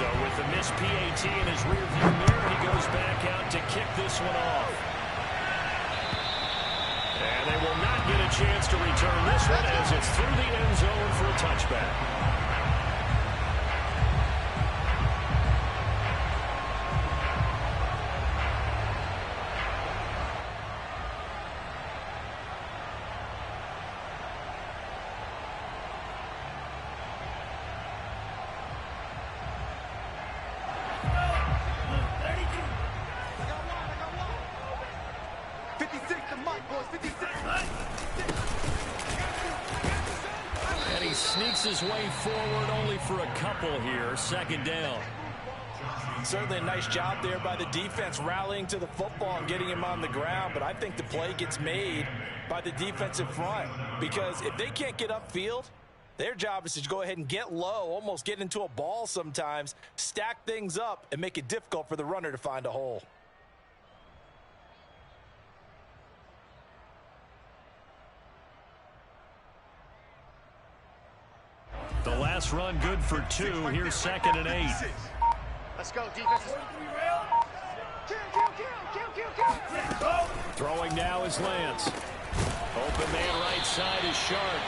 So with the missed PAT in his rearview mirror, he goes back out to kick this one off. And they will not get a chance to return this one as it's through the end zone for a touchback. And he sneaks his way forward only for a couple here. Second down. Certainly a nice job there by the defense rallying to the football and getting him on the ground. But I think the play gets made by the defensive front, because if they can't get upfield, their job is to go ahead and get low, almost get into a ball sometimes, stack things up, and make it difficult for the runner to find a hole. The last run good for 2. Here's 2nd and 8. Let's go, defense. Throwing now is Lance. Open man right side is Sharp.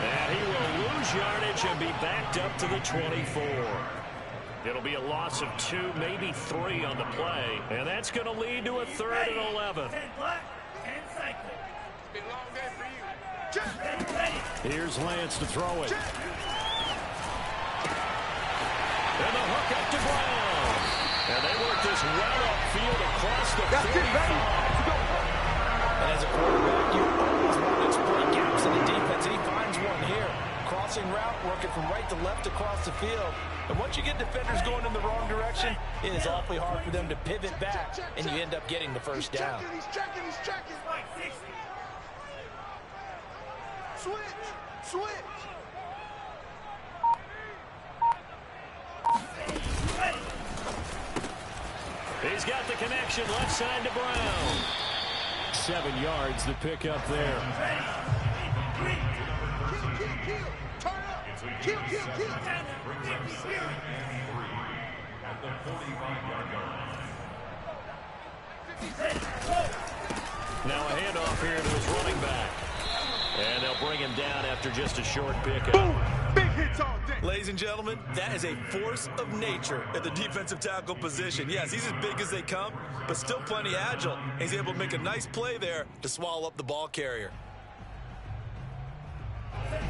And he will lose yardage and be backed up to the 24. It'll be a loss of 2, maybe 3 on the play. And that's going to lead to a 3rd and 11. Here's Lance to throw it. And the hook up to Brown. And they work this well upfield across the 45. And as a quarterback, you always want to exploit gaps in the defense. And he finds one here. Crossing route, working from right to left across the field. And once you get defenders going in the wrong direction, it is awfully hard for them to pivot back, and you end up getting the first down. He's checking. Switch. He's got the connection left side to Brown. 7 yards the pick up there. Turn up. Kill. At the 45-yard line. Now a handoff here to his running back. And they'll bring him down after just a short pickup. Big hits all day. Ladies and gentlemen, that is a force of nature at the defensive tackle position. Yes, he's as big as they come, but still plenty agile. He's able to make a nice play there to swallow up the ball carrier.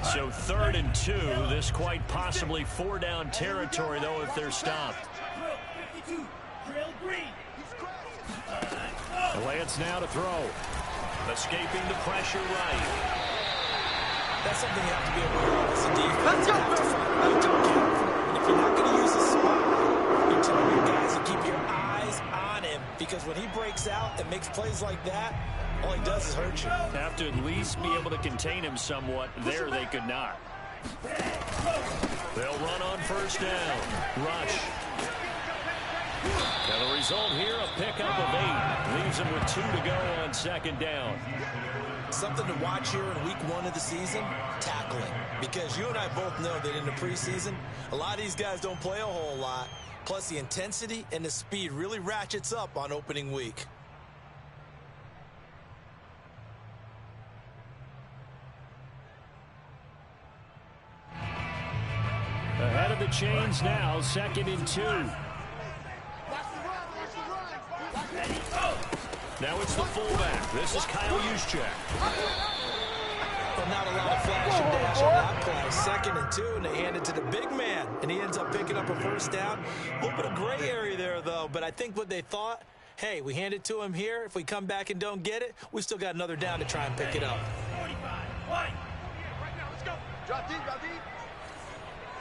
So 3rd and 2. This quite possibly 4-down territory, though, if they're stopped. Lance now to throw. Escaping the pressure right. That's something you have to be aware of as a defense. You have to find a way to account for it. And if you're not going to use a spot, you're telling your guys to keep your eyes on him, because when he breaks out and makes plays like that, all he does is hurt you. Have to at least be able to contain him somewhat. There they could not. They'll run on 1st down. Rush. And the result here, a pickup of 8. Leaves him with 2 to go on 2nd down. Something to watch here in week 1 of the season, tackling. Because you and I both know that in the preseason, a lot of these guys don't play a whole lot. Plus the intensity and the speed really ratchets up on opening week. Ahead of the chains now, 2nd and 2. Now it's the fullback. This is Kyle Juszczyk. But not a lot of flash and dash on that play. 2nd and 2, and they hand it to the big man, and he ends up picking up a 1st down. A little bit of gray area there, though, but I think what they thought, hey, we hand it to him here. If we come back and don't get it, we still got another down to try and pick it up. 45. Right now, let's go. Drop deep.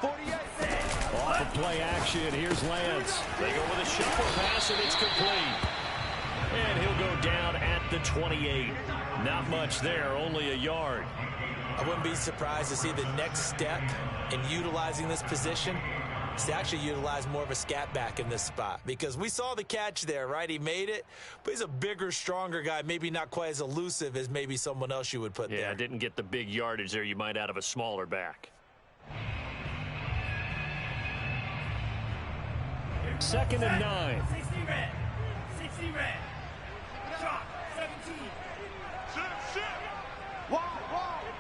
48. Off of play action, here's Lance. They go with a shuffle pass, and it's complete. And he'll go down at the 28. Not much there, only a yard. I wouldn't be surprised to see the next step in utilizing this position is to actually utilize more of a scat back in this spot. Because we saw the catch there, right? He made it, but he's a bigger, stronger guy, maybe not quite as elusive as maybe someone else you would put there. Yeah, didn't get the big yardage there you might out of a smaller back. 2nd and 9. 60 red. 60 red. Shot. 17.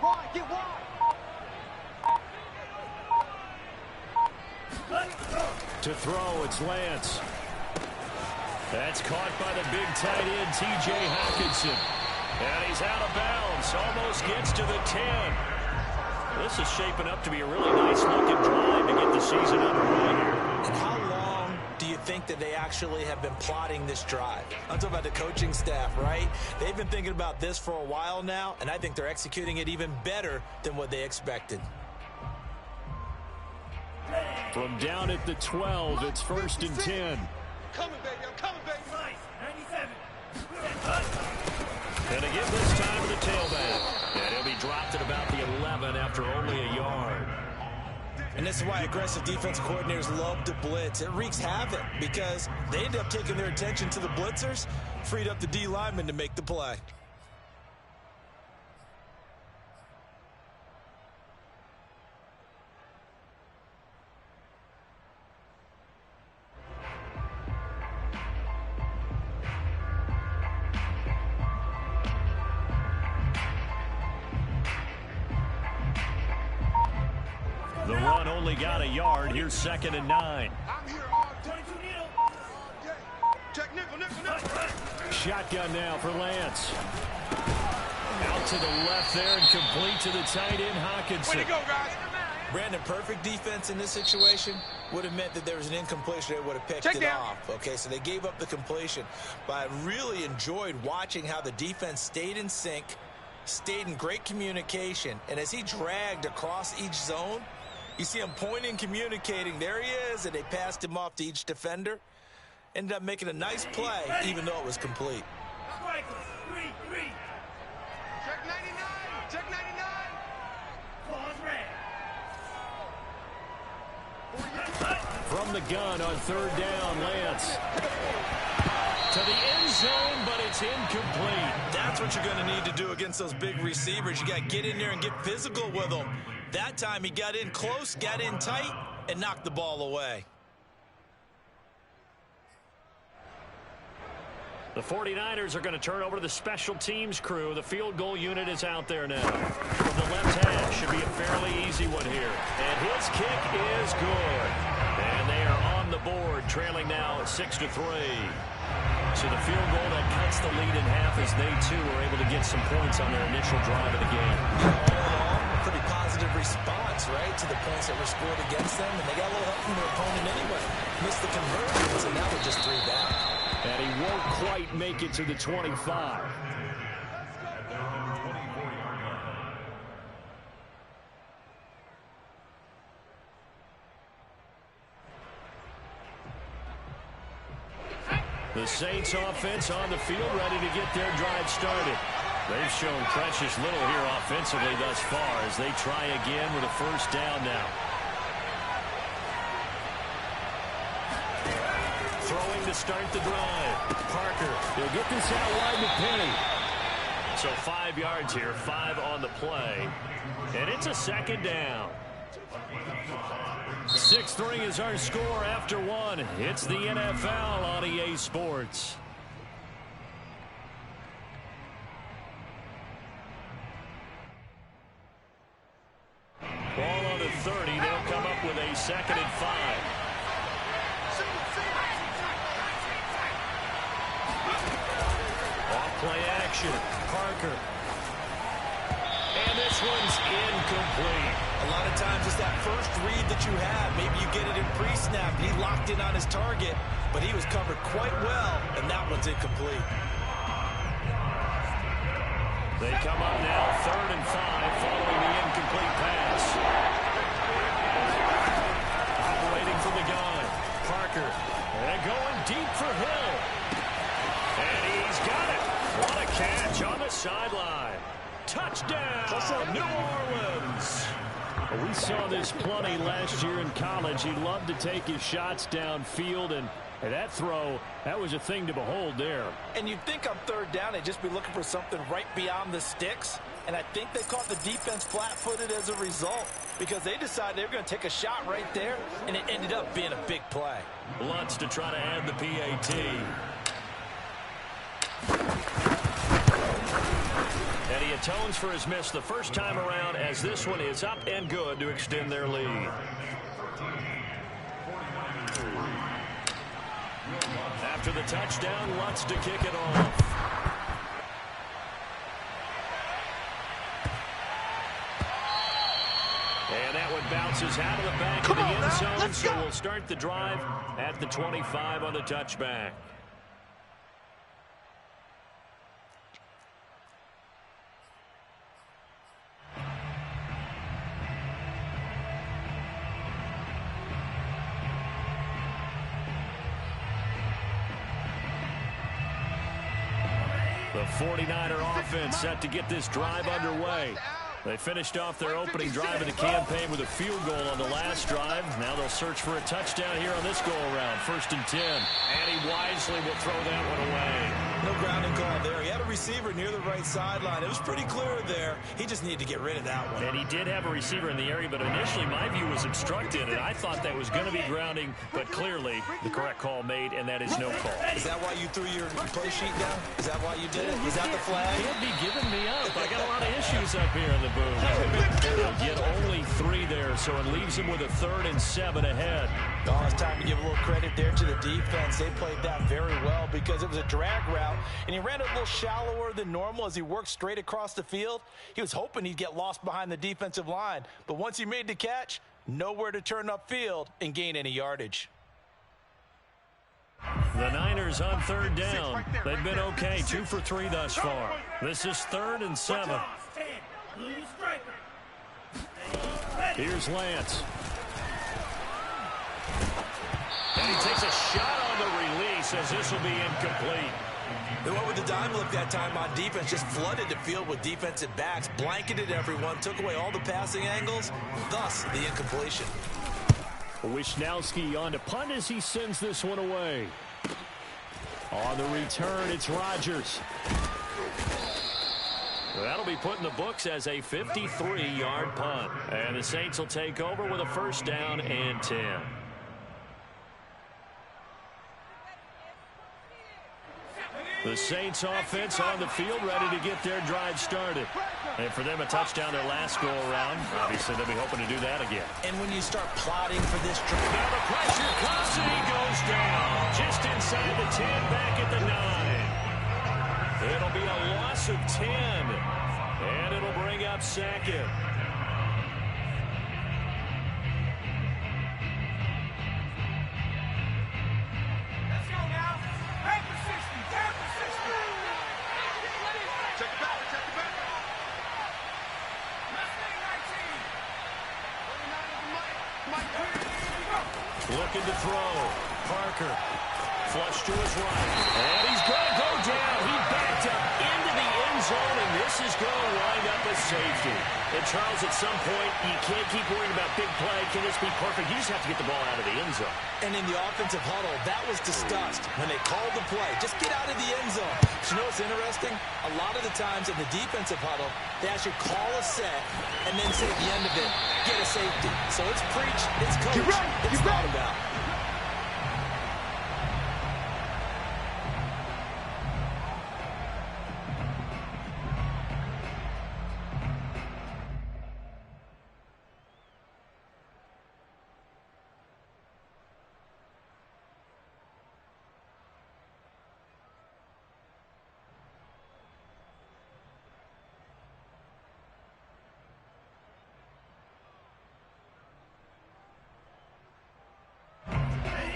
Wide, get wide. To throw, it's Lance. That's caught by the big tight end, T.J. Hawkinson. And he's out of bounds. Almost gets to the 10. This is shaping up to be a really nice-looking drive to get the season underway here. And how long do you think that they actually have been plotting this drive? I'm talking about the coaching staff, right? They've been thinking about this for a while now, and I think they're executing it even better than what they expected. From down at the 12, it's 1st and 10. Coming, baby. I'm coming, baby. 97. And to give this time to the tailback. And he'll be dropped at about the 11 after only a yard. And this is why aggressive defensive coordinators love to blitz. It wreaks havoc because they end up taking their attention to the blitzers, freed up the D lineman to make the play. The run only got a yard. Here's 2nd and 9. I'm here all day. Check nickel. Shotgun now for Lance. Out to the left there and complete to the tight end, Hawkinson. Way to go, guys. Brandon, perfect defense in this situation would have meant that there was an incompletion. They would have picked Check it down. off. Okay, so they gave up the completion. But I really enjoyed watching how the defense stayed in sync, stayed in great communication. And as he dragged across each zone, you see him pointing, communicating. There he is, and they passed him off to each defender. Ended up making a nice play, even though it was complete. Strikers. 3. Check 99. Check 99. Pause red. From the gun on 3rd down, Lance. To the end zone, but it's incomplete. That's what you're going to need to do against those big receivers. You got to get in there and get physical with them. That time he got in close, got in tight, and knocked the ball away. The 49ers are going to turn over to the special teams crew. The field goal unit is out there now. From the left hash, should be a fairly easy one here. And his kick is good. And they are on the board, trailing now 6-3. So the field goal that cuts the lead in half as they, too, are able to get some points on their initial drive of the game. A pretty positive response, right, to the points that were scored against them. And they got a little help from their opponent anyway. Missed the conversions, and now they're just 3 down. And he won't quite make it to the 25. The Saints offense on the field, ready to get their drive started. They've shown precious little here offensively thus far as they try again with a 1st down now. Throwing to start the drive. Parker, he'll get this out wide to Penny. So 5 yards here, 5 on the play. And it's a 2nd down. 6-3 is our score after 1. It's the NFL on EA Sports. Ball on the 30. They'll come up with a 2nd and 5. Off-play action. Parker. And this one's incomplete. A lot of times it's that first read that you have. Maybe you get it in pre-snap. He locked in on his target, but he was covered quite well, and that one's incomplete. They come up now 3rd and 5 following the incomplete pass. Operating from the gun. Parker. And going deep for Hill. And he's got it. What a catch on the sideline. Touchdown, New Orleans. We saw this plenty last year in college. He loved to take his shots downfield, and And that throw, that was a thing to behold there. And you'd think on third down, they'd just be looking for something right beyond the sticks. And I think they caught the defense flat-footed as a result because they decided they were going to take a shot right there, and it ended up being a big play. Lutz to try to add the PAT. And he atones for his miss the first time around as this one is up and good to extend their lead. After the touchdown, Lutz to kick it off. And that one bounces out of the back of the end zone, so we'll start the drive at the 25 on the touchback. The 49er offense set to get this drive underway. They finished off their opening drive of the campaign with a field goal on the last drive. Now they'll search for a touchdown here on this go-around. 1st and 10. And he wisely will throw that one away. No grounding call there. He had a receiver near the right sideline. It was pretty clear there. He just needed to get rid of that one. And he did have a receiver in the area, but initially my view was obstructed, and I thought that was going to be grounding, but clearly the correct call made, and that is no call. Is that why you threw your play sheet down? Is that why you did it? Is that the flag? Can't be giving me up. I got a lot of issues up here in the booth. They'll get only 3 there, so it leaves him with a 3rd and 7 ahead. Oh, it's time to give a little credit there to the defense. They played that very well because it was a drag route, and he ran it a little shallower than normal as he worked straight across the field. He was hoping he'd get lost behind the defensive line, but once he made the catch, nowhere to turn upfield and gain any yardage. The Niners on 3rd down. They've been okay, 2 for 3 thus far. This is 3rd and 7. Here's Lance. And he takes a shot on the release as this will be incomplete. They went with the dime look that time on defense, just flooded the field with defensive backs, blanketed everyone, took away all the passing angles, thus the incompletion. Wisnowski on to punt as he sends this one away. On the return, it's Rodgers. That'll be put in the books as a 53-yard punt. And the Saints will take over with a 1st down and 10. The Saints offense on the field ready to get their drive started. And for them, a touchdown their last go-around. Obviously, they'll be hoping to do that again. And when you start plotting for this drive, now the pressure comes and he goes down. Just inside the 10, back at the 9. It'll be a loss of 10. And it'll bring up 2nd. Looking to throw. Parker. Flush to his right. And he's going to go down. He backed up into the end zone, and this is going to wind up a safety. And Charles, at some point, you can't keep worrying about big play. Can this be perfect? You just have to get the ball out of the end zone. And in the offensive huddle, that was discussed when they called the play. Just get out of the end zone. But you know what's interesting? A lot of the times in the defensive huddle, they actually call a set and then say at the end of it, get a safety. So it's preach, it's coach, it's thought about.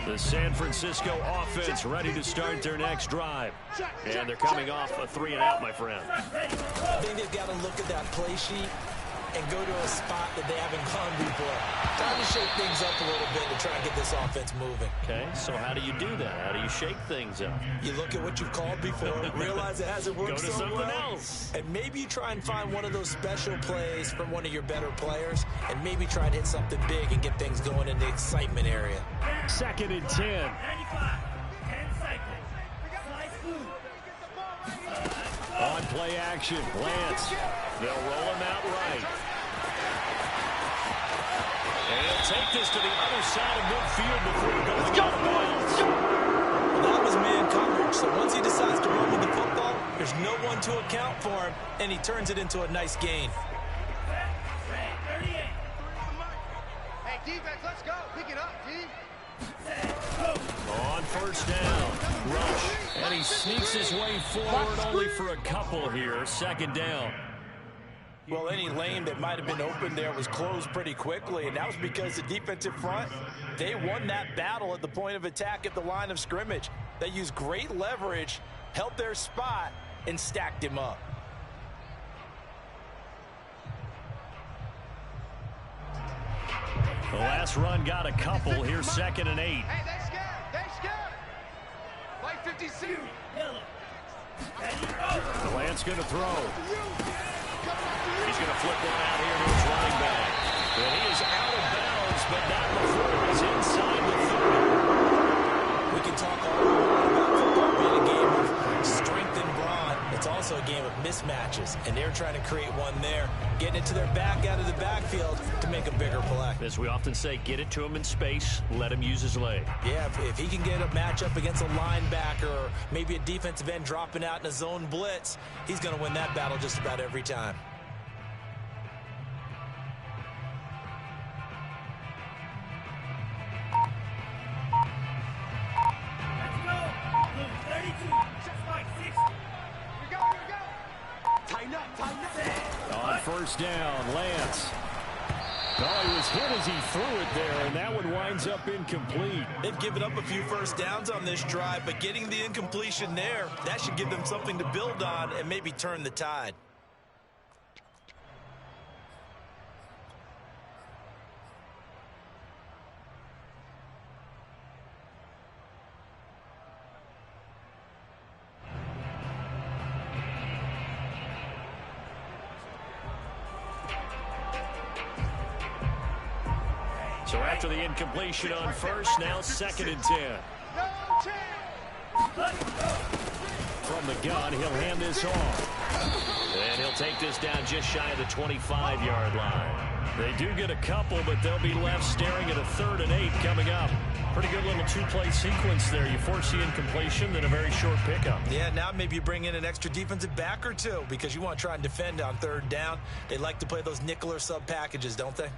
The San Francisco offense ready to start their next drive. And they're coming off a 3-and-out, my friend. I think they've got to look at that play sheet and go to a spot that they haven't gone before. Time to shake things up a little bit to try and get this offense moving. Okay, so how do you do that? How do you shake things up? You look at what you've called before, realize it hasn't worked go to so something well, else. and maybe you try and find one of those special plays from one of your better players, and maybe try and hit something big and get things going in the excitement area. 2nd and 10. play action. Lance. They'll roll him out right. And he'll take this to the other side of midfield before going out of bounds. Well, that was man coverage. So once he decides to run with the football, there's no one to account for him, and he turns it into a nice gain. Hey, defense, let's go. Pick it up, team. On first down, rush, and he sneaks his way forward only for a couple here. Second down. Well, any lane that might have been open there was closed pretty quickly, and that was because the defensive front, they won that battle at the point of attack at the line of scrimmage. They used great leverage, held their spot, and stacked him up. The last run got a couple. Here's 2nd and 8. Hey, they scared. They scared. Play 56. The Lance going to throw. He's going to flip one out here to his running back. And he is out of bounds, but not before he's inside the 30. We can talk all we want about football being a game of strength and brawn. It's also a game of mismatches, and they're trying to create one there, getting it to their back out of the backfield to make a bigger play. As we often say, get it to him in space, let him use his leg. Yeah, if he can get a matchup against a linebacker or maybe a defensive end dropping out in a zone blitz, he's going to win that battle just about every time. On first down, Lance. Oh, he was hit as he threw it there, and that one winds up incomplete. They've given up a few first downs on this drive, but getting the incompletion there, that should give them something to build on and maybe turn the tide. So after the incompletion on first, now 2nd and 10. From the gun, he'll hand this off. And he'll take this down just shy of the 25-yard line. They do get a couple, but they'll be left staring at a 3rd and 8 coming up. Pretty good little two-play sequence there. You force the incompletion, then a very short pickup. Yeah, now maybe you bring in an extra defensive back or two because you want to try and defend on 3rd down. They like to play those nickel or sub packages, don't they?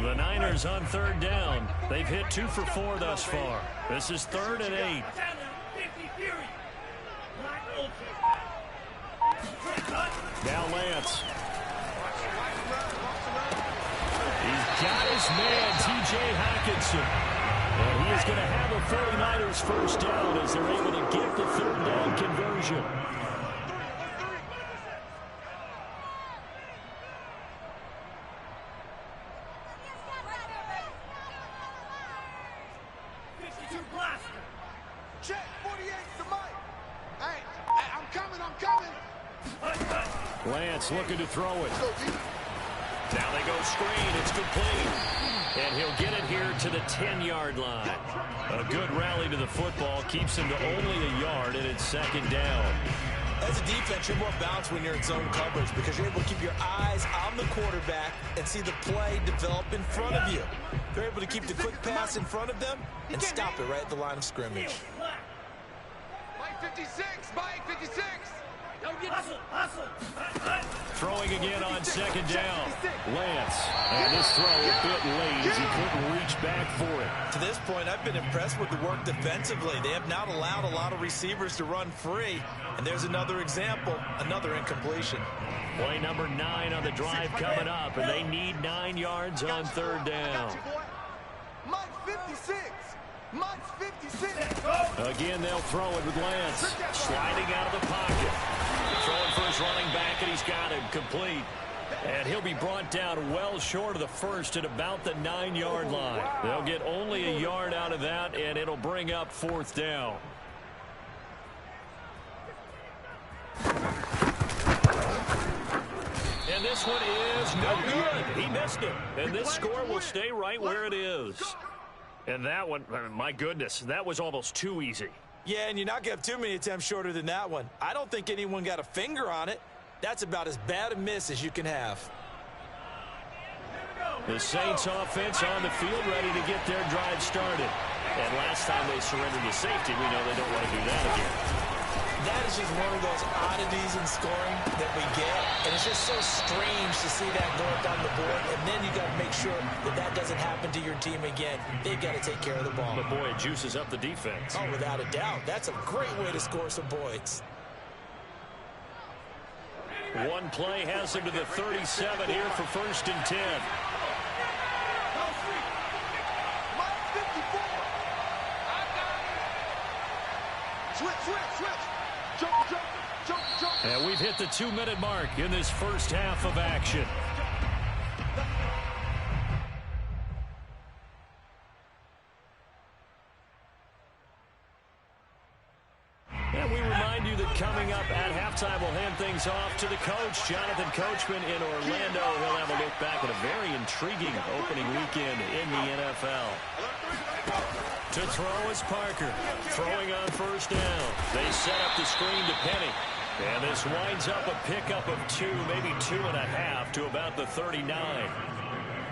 The Niners on 3rd down. They've hit 2 for 4 thus far. This is 3rd and 8. Now Lance. He's got his man, T.J. Hockenson. And he is going to have a 49ers first down as they're able to get the 3rd down conversion. Check, 48 to Mike. Hey, I'm coming. Lance looking to throw it. Now they go screen. It's complete. And he'll get it here to the 10-yard line. A good rally to the football keeps him to only a yard, and it's 2nd down. As a defense, you're more balanced when you're in zone coverage because you're able to keep your eyes on the quarterback and see the play develop in front of you. They're able to keep the quick pass in front of them and stop it right at the line of scrimmage. Mike 56, Mike 56. Hustle. Throwing again on 2nd down. Lance. And this throw a bit late as he couldn't reach back for it. To this point, I've been impressed with the work defensively. They have not allowed a lot of receivers to run free. And there's another example, another incompletion. Play number 9 on the drive coming up, and they need 9 yards on 3rd down. Mike 56. Mike 56. Again, they'll throw it with Lance. Sliding out of the pocket. Throwing for his running back, and he's got him complete. And he'll be brought down well short of the first at about the 9-yard line. They'll get only a yard out of that, and it'll bring up 4th down. And this one is no good. He missed it. And this score will stay right where it is. And that one, my goodness, that was almost too easy. Yeah, and you're not going to have too many attempts shorter than that one. I don't think anyone got a finger on it. That's about as bad a miss as you can have. The Saints offense on the field ready to get their drive started. And last time they surrendered to safety, we know they don't want to do that again. That is just one of those oddities in scoring that we get. And it's just so strange to see that go up on the board. And then you got to make sure that that doesn't happen to your team again. They've got to take care of the ball. But boy, it juices up the defense. Oh, without a doubt. That's a great way to score some points. One play has him to the 37 here for 1st and 10. And we've hit the 2-minute mark in this first half of action. And we remind you that coming up at halftime, we'll hand things off to the coach, Jonathan Coachman in Orlando. He'll have a look back at a very intriguing opening weekend in the NFL. To throw is Parker. Throwing on 1st down. They set up the screen to Penny. And this winds up a pickup of 2, maybe 2.5 to about the 39.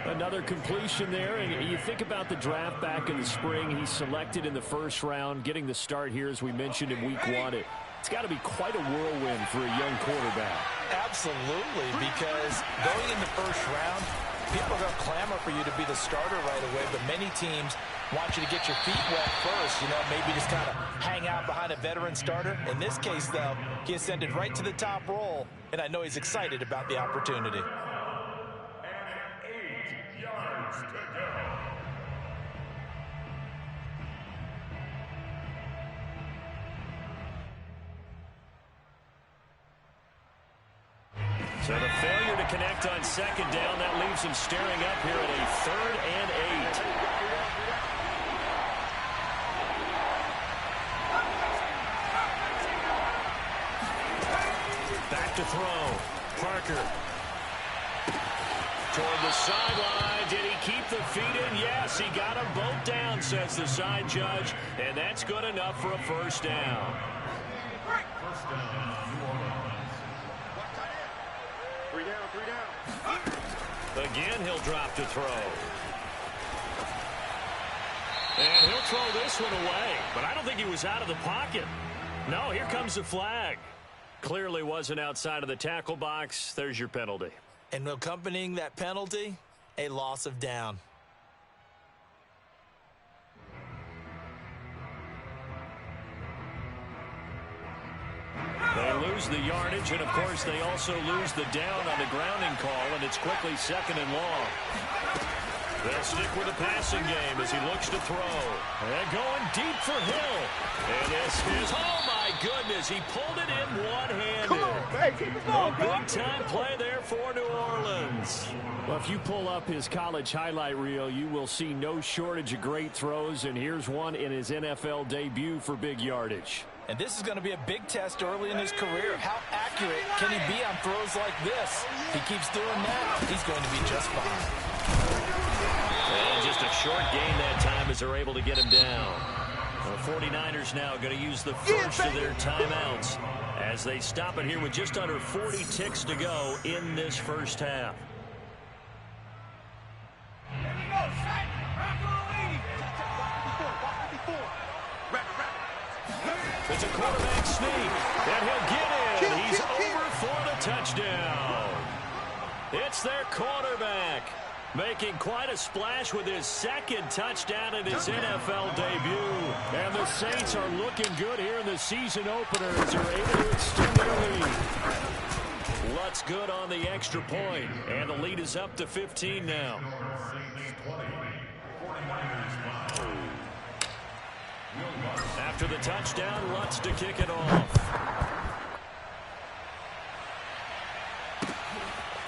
Another completion there, and you think about the draft back in the spring. He's selected in the 1st round, getting the start here, as we mentioned in week 1. It's got to be quite a whirlwind for a young quarterback. Absolutely, because going in the 1st round, people are going to clamor for you to be the starter right away, but many teams want you to get your feet wet first, maybe just kind of hang out behind a veteran starter. In this case, though, he ascended right to the top role, and I know he's excited about the opportunity. And 8 yards to go. So the failure to connect on 2nd down, that leaves him staring up here at a 3rd and 8. Back to throw. Parker. Toward the sideline. Did he keep the feet in? Yes, he got them both down, says the side judge. And that's good enough for a 1st down. 1st down, New Orleans. 3 down, 3 down. Again, he'll drop to throw. And he'll throw this one away. But I don't think he was out of the pocket. No, here comes the flag. Clearly wasn't outside of the tackle box. There's your penalty. And accompanying that penalty, a loss of down. They lose the yardage, and of course they also lose the down on the grounding call, and it's quickly 2nd and long. They'll stick with the passing game as he looks to throw. And going deep for Hill. And this is, oh my goodness, he pulled it in one-handed. Come on, man, keep it going, A big-time play there for New Orleans. Well, if you pull up his college highlight reel, you will see no shortage of great throws, and here's one in his NFL debut for big yardage. And this is going to be a big test early in his career. How accurate can he be on throws like this? If he keeps doing that, he's going to be just fine. And just a short gain that time as they're able to get him down. The 49ers now going to use the first of their timeouts as they stop it here with just under 40 ticks to go in this first half. It's a quarterback sneak, and he'll get in. He's over for the touchdown. It's their quarterback, making quite a splash with his 2nd touchdown in his NFL debut. And the Saints are looking good here in the season opener as they're able to extend their lead. Lutz good on the extra point, and the lead is up to 15 now. After the touchdown, Lutz to kick it off.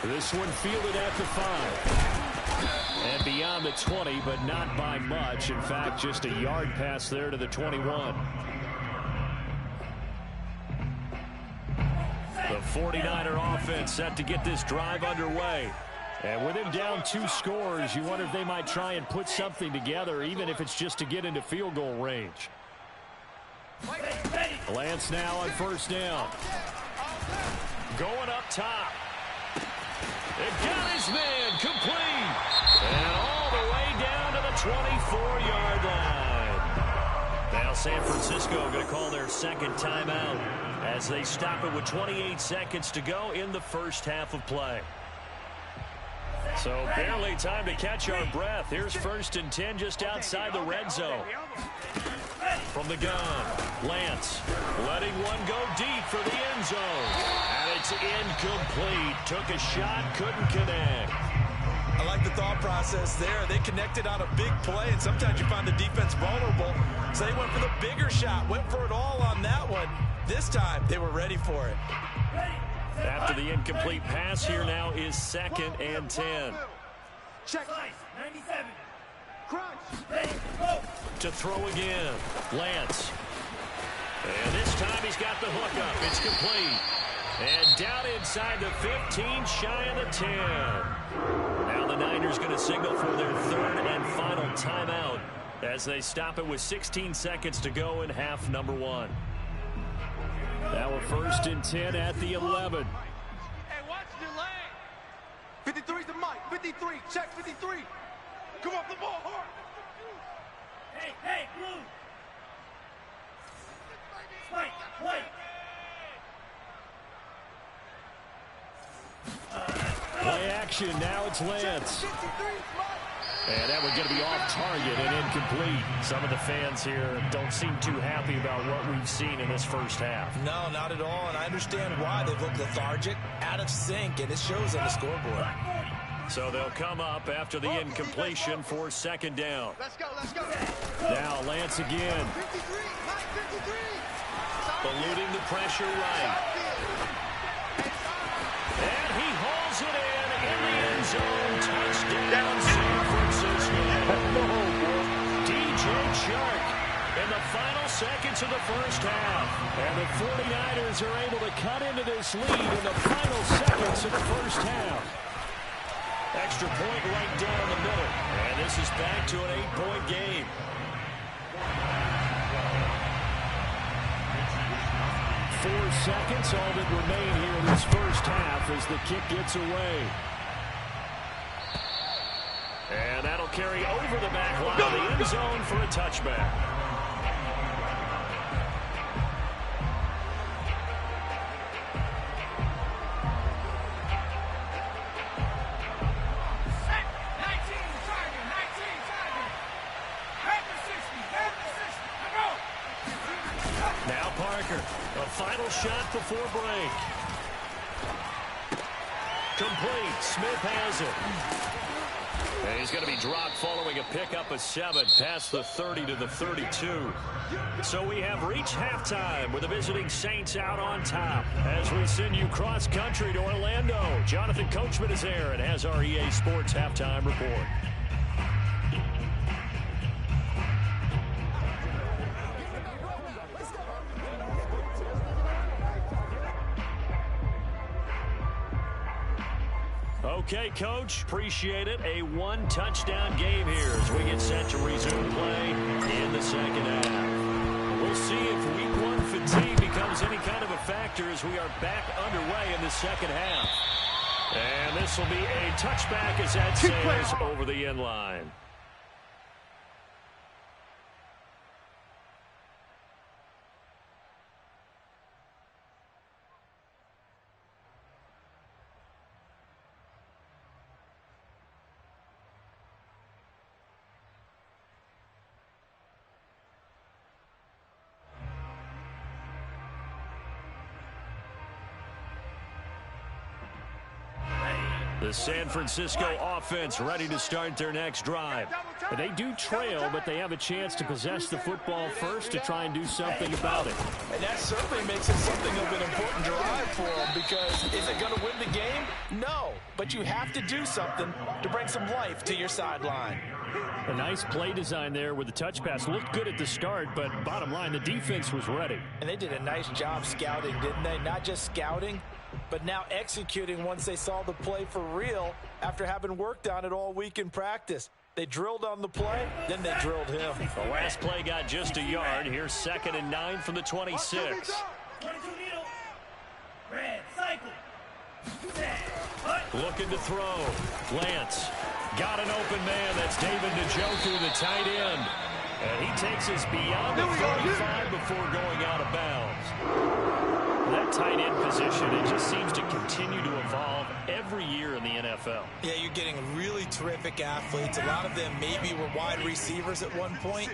This one fielded at the 5. And beyond the 20, but not by much. In fact, just a yard pass there to the 21. The 49er offense set to get this drive underway. And with him down 2 scores, you wonder if they might try and put something together, even if it's just to get into field goal range. Lance now on first down. Going up top. It got his man complete. And all the way down to the 24-yard line. Now San Francisco going to call their second timeout as they stop it with 28 seconds to go in the first half of play. So barely time to catch our breath. Here's 1st and 10 just outside the red zone. From the gun, Lance letting one go deep for the end zone. And it's incomplete. Took a shot, couldn't connect. I like the thought process there. They connected on a big play, and sometimes you find the defense vulnerable. So they went for the bigger shot, went for it all on that one. This time, they were ready for it. After the incomplete pass, here now is 2nd and 10. Check. 97. Crunch. To throw again, Lance. And this time he's got the hook up. It's complete. And down inside the 15, shy of the 10. Now the Niners going to signal for their 3rd and final timeout as they stop it with 16 seconds to go in half number 1. Now we're 1st and 10 at the 11. Hey, watch your lane. 53's the mic. 53. Check 53. Come off the ball hard. Hey, blue. Spike, white. Play action. Now it's Lance. And that one's going to be off target and incomplete. Some of the fans here don't seem too happy about what we've seen in this first half. No, not at all, and I understand why. They've looked lethargic, out of sync, and it shows on the scoreboard. So they'll come up after the incompletion for 2nd down. Let's go, let's go. Now Lance again. 53, Mike 53. Eluding the pressure right. And he hauls it in the end zone. Touchdown San Francisco. DJ Chark in the final seconds of the first half. And the 49ers are able to cut into this lead in the final seconds of the first half. Extra point right down the middle. And this is back to an 8-point game. Four seconds, all that remain here in this first half as the kick gets away. And that'll carry over the back line of the end zone for a touchback. A final shot before break. Complete. Smith has it. And he's going to be dropped following a pickup of 7 past the 30 to the 32. So we have reached halftime with the visiting Saints out on top as we send you cross country to Orlando. Jonathan Coachman is there and has our EA Sports halftime report. Okay, Coach, appreciate it. A 1-touchdown game here as we get set to resume play in the second half. We'll see if week 1 fatigue becomes any kind of a factor as we are back underway in the second half. And this will be a touchback as that sails over the end line. The San Francisco offense ready to start their next drive. They do trail, but they have a chance to possess the football first to try and do something about it. And that certainly makes it something of an important drive for them, because is it going to win the game? No, but you have to do something to bring some life to your sideline. A nice play design there with the touch pass. Looked good at the start, but bottom line, the defense was ready. And they did a nice job scouting, didn't they? Not just scouting, but now executing once they saw the play for real after having worked on it all week in practice. They drilled on the play, then they drilled him. The last play got just a yard. Here's 2nd and 9 from the 26. 22 needle. Red cycle. Looking to throw. Lance got an open man. That's David Njoku, the tight end. And he takes us beyond the 45 before going out of bounds. That tight end position, it just seems to continue to evolve every year in the NFL. Yeah, you're getting really terrific athletes. A lot of them maybe were wide receivers at one point.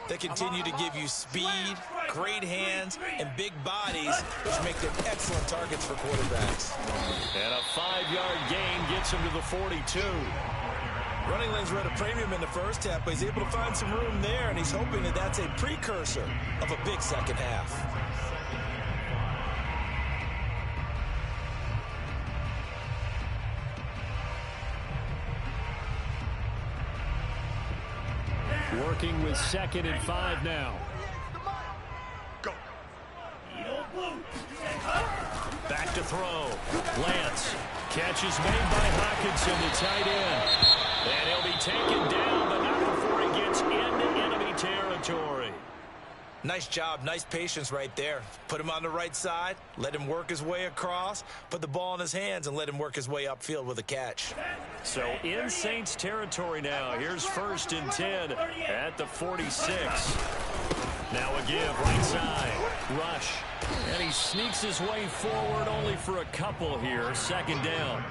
They continue to give you speed, great hands, and big bodies, which make them excellent targets for quarterbacks. And a 5-yard gain gets him to the 42. Running lanes were at a premium in the first half, but he's able to find some room there, and he's hoping that that's a precursor of a big second half. Working with 2nd and 5 now. Go. Back to throw. Lance. Catch is made by Hockenson, the tight end. And he'll be taken down, but not before he gets into enemy territory. Nice job, nice patience right there. Put him on the right side, let him work his way across, put the ball in his hands, and let him work his way upfield with a catch. So in Saints territory now. Here's 1st and 10 at the 46. Now a give, right side. Rush. And he sneaks his way forward only for a couple here. 2nd down.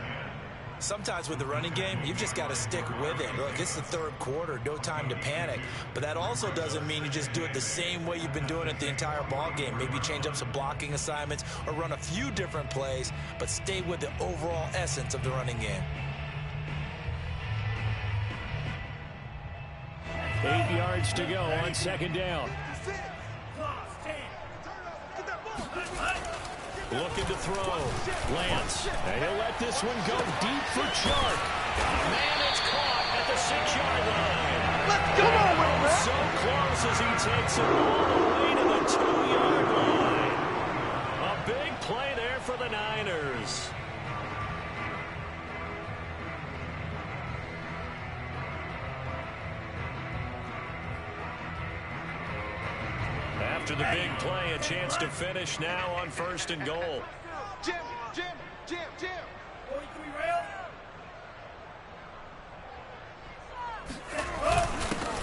Sometimes with the running game, you've just got to stick with it. Look, it's the 3rd quarter, no time to panic. But that also doesn't mean you just do it the same way you've been doing it the entire ball game. Maybe change up some blocking assignments or run a few different plays, but stay with the overall essence of the running game. 8 yards to go on 2nd down. Looking to throw. Lance. And he'll let this one go deep for Chark. Man, it's caught at the 6-yard line. Let's go on, man. So close as he takes it all the way to the 2-yard line. A big play there for the Niners. After the big play, a chance to finish now on 1st and goal. Jim. 43 rail.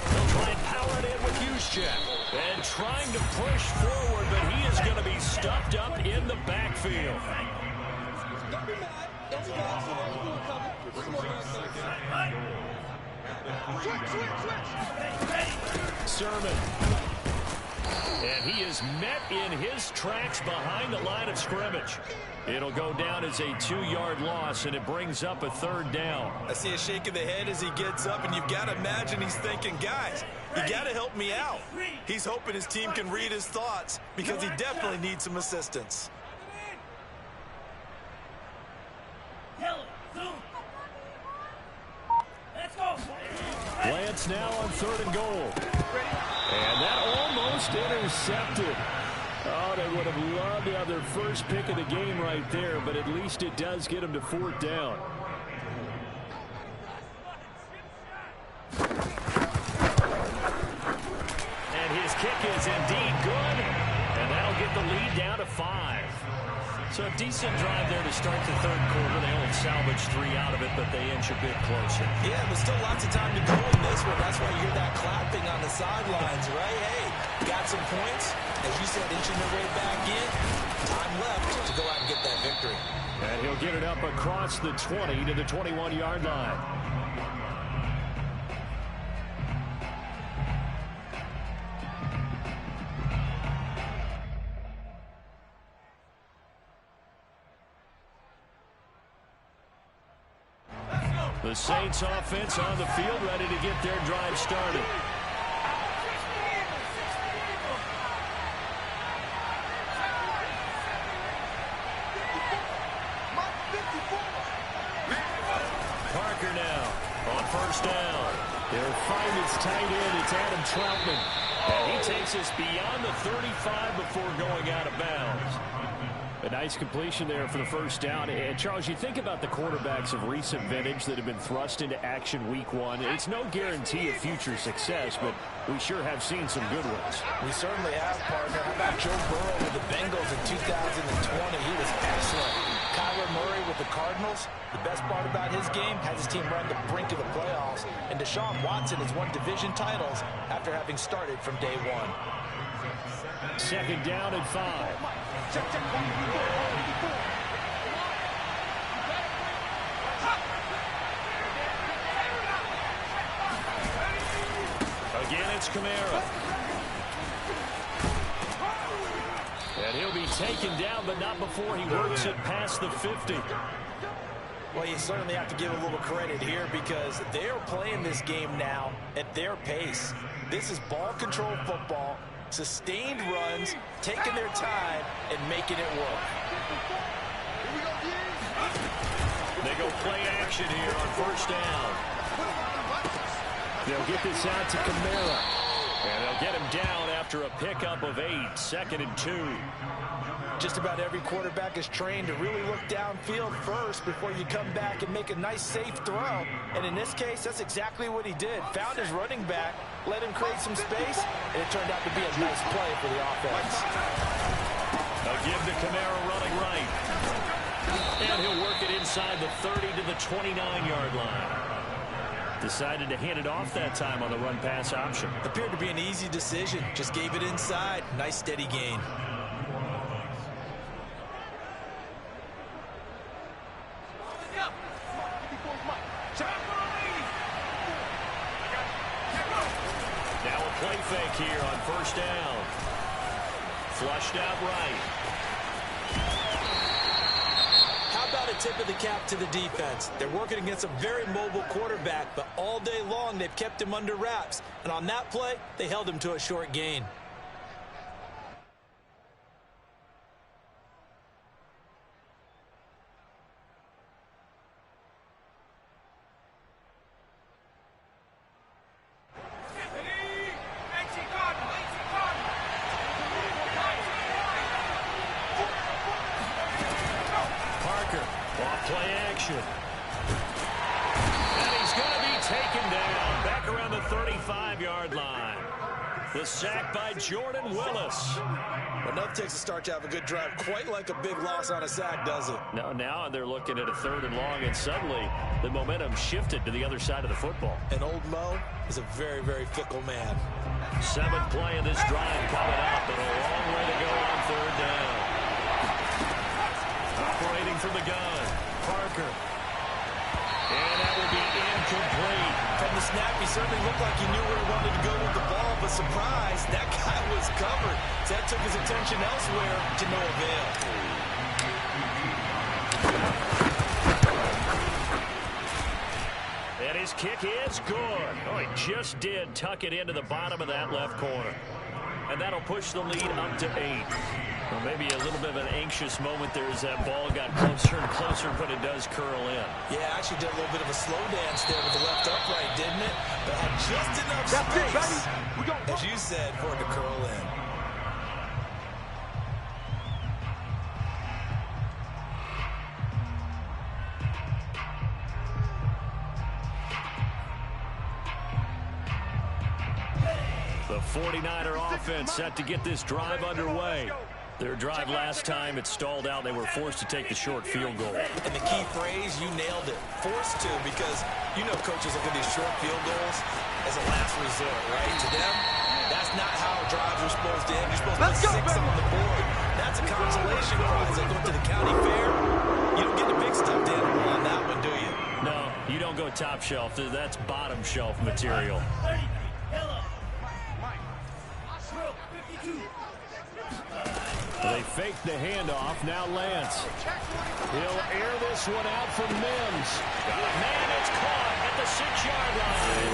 He'll try and power it in with Juszczyk. And trying to push forward, but he is going to be stuffed up in the backfield. Don't be mad. Don't be mad. Switch. Sermon. And he is met in his tracks behind the line of scrimmage. It'll go down as a 2-yard loss, and it brings up a 3rd down. I see a shake of the head as he gets up, and you've got to imagine he's thinking, guys, you got to help me out. He's hoping his team can read his thoughts because he definitely needs some assistance. Let's go. Lance now on 3rd and goal. And that almost intercepted. Oh, they would have loved to have their first pick of the game right there, but at least it does get them to 4th down. And his kick is indeed good, and that'll get the lead down to 5. So a decent drive there to start the 3rd quarter. They only salvaged 3 out of it, but they inch a bit closer. Yeah, but still lots of time to go in this one. That's why you hear that clapping on the sidelines, right? Hey, got some points. As you said, inching their way back in. Time left to go out and get that victory. And he'll get it up across the 20 to the 21-yard line. The Saints offense on the field, ready to get their drive started. Parker now on 1st down. They'll find its tight end. It's Adam Troutman. And he takes us beyond the 35 before going out of bounds. A nice completion there for the first down. And, Charles, you think about the quarterbacks of recent vintage that have been thrust into action week one. It's no guarantee of future success, but we sure have seen some good ones. We certainly have, partner. How about Joe Burrow with the Bengals in 2020? He was excellent. Kyler Murray with the Cardinals. The best part about his game has his team right on the brink of the playoffs. And Deshaun Watson has won division titles after having started from day one. Second down and 5. Check, 1, 4, 4. Again, it's Kamara. And he'll be taken down, but not before he works it past the 50. Well, you certainly have to give a little credit here because they're playing this game now at their pace. This is ball control football, sustained runs, taking their time, and making it work. They go play action here on first down. They'll get this out to Kamara. And they'll get him down after a pickup of 8, 2nd and 2. Just about every quarterback is trained to really look downfield first before you come back and make a nice, safe throw. And in this case, that's exactly what he did. Found his running back, let him create some space, and it turned out to be a nice play for the offense. They'll give to Kamara running right. And he'll work it inside the 30 to the 29-yard line. Decided to hand it off that time on the run-pass option. Appeared to be an easy decision. Just gave it inside. Nice, steady gain. Now a play fake here on first down. Flushed out right. A tip of the cap to the defense. They're working against a very mobile quarterback, but all day long they've kept him under wraps. And on that play, they held him to a short gain. Play action. And he's going to be taken down back around the 35-yard line. The sack by Jordan Willis. Enough takes a start to have a good drive. Quite like a big loss on a sack, does it? No, now they're looking at a 3rd and long, and suddenly the momentum shifted to the other side of the football. And old Mo is a very, very fickle man. 7th play of this drive coming up, but a long way to go on 3rd down. Operating from the gun. Parker. And that will be incomplete. From the snap, he certainly looked like he knew where he wanted to go with the ball, but surprise, that guy was covered. So that took his attention elsewhere to no avail. And his kick is good. Oh, he just did tuck it into the bottom of that left corner. And that'll push the lead up to 8. Well, maybe a little bit of an anxious moment there as that ball got closer and closer, but it does curl in. Yeah, actually did a little bit of a slow dance there with the left upright, didn't it? But had just enough space, as you said, for it to curl in. The 49er offense set to get this drive underway. Their drive last time, it stalled out. They were forced to take the short field goal. And the key phrase, you nailed it. Forced to, because you know coaches look at these short field goals as a last resort, right? To them, that's not how drives are supposed to end. You're supposed to put 6 on the board. That's a consolation prize. Like going to the county fair, you don't get the big stuffed animal on that one, do you? No, you don't go top shelf. That's bottom shelf material. They fake the handoff. Now Lance. He'll air this one out for Mims. Got a man. It's caught at the 6-yard line.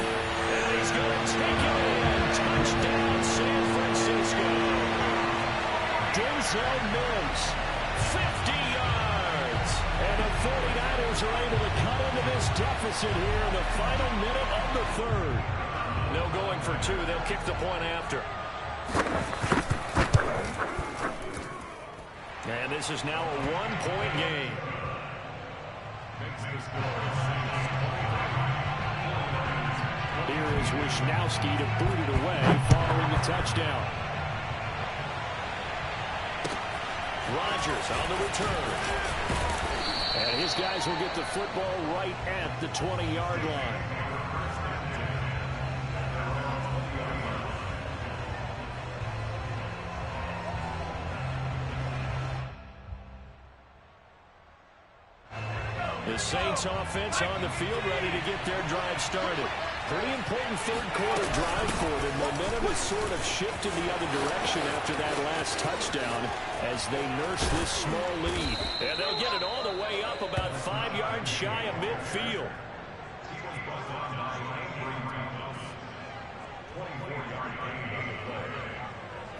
And he's going to take it in. Touchdown, San Francisco. Denzel Mims, 50 yards. And the 49ers are able to cut into this deficit here in the final minute of the 3rd. No going for 2. They'll kick the point after. And this is now a one-point game. Here is Wisnowski to boot it away following the touchdown. Rodgers on the return. And his guys will get the football right at the 20-yard line. The Saints offense on the field ready to get their drive started. Pretty important third quarter drive for them. Momentum has sort of shifted the other direction after that last touchdown as they nurse this small lead. And they'll get it all the way up about 5 yards shy of midfield.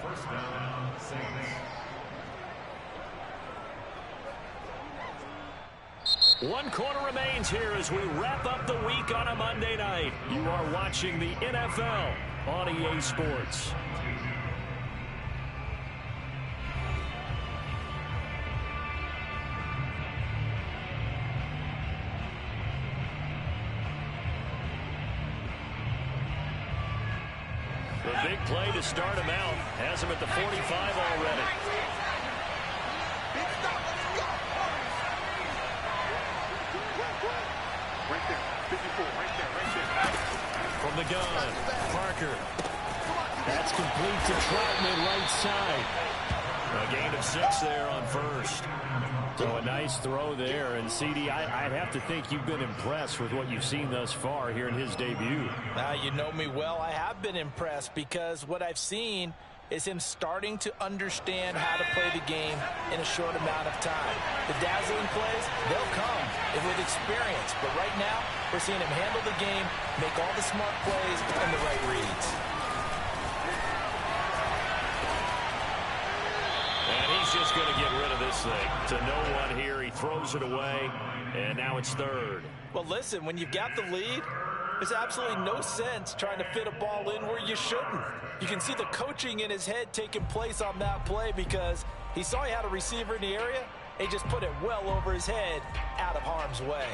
First down, Saints. One quarter remains here as we wrap up the week on a Monday night. You are watching the NFL on EA Sports. The big play to start him out has him at the 45 already. Right there, 54, right there. From the gun, Parker. That's complete to Troutman, right side. A gain of 6 there on first. So a nice throw there. And, CD, I'd have to think you've been impressed with what you've seen thus far here in his debut. Now, you know me well. I have been impressed because what I've seen is him starting to understand how to play the game in a short amount of time. The dazzling plays, they'll come with experience. But right now, we're seeing him handle the game, make all the smart plays and the right reads. And he's just going to get rid of this thing. To no one here, he throws it away, and now it's third. Well, listen, when you've got the lead, there's absolutely no sense trying to fit a ball in where you shouldn't. You can see the coaching in his head taking place on that play because he saw he had a receiver in the area. He just put it well over his head, out of harm's way.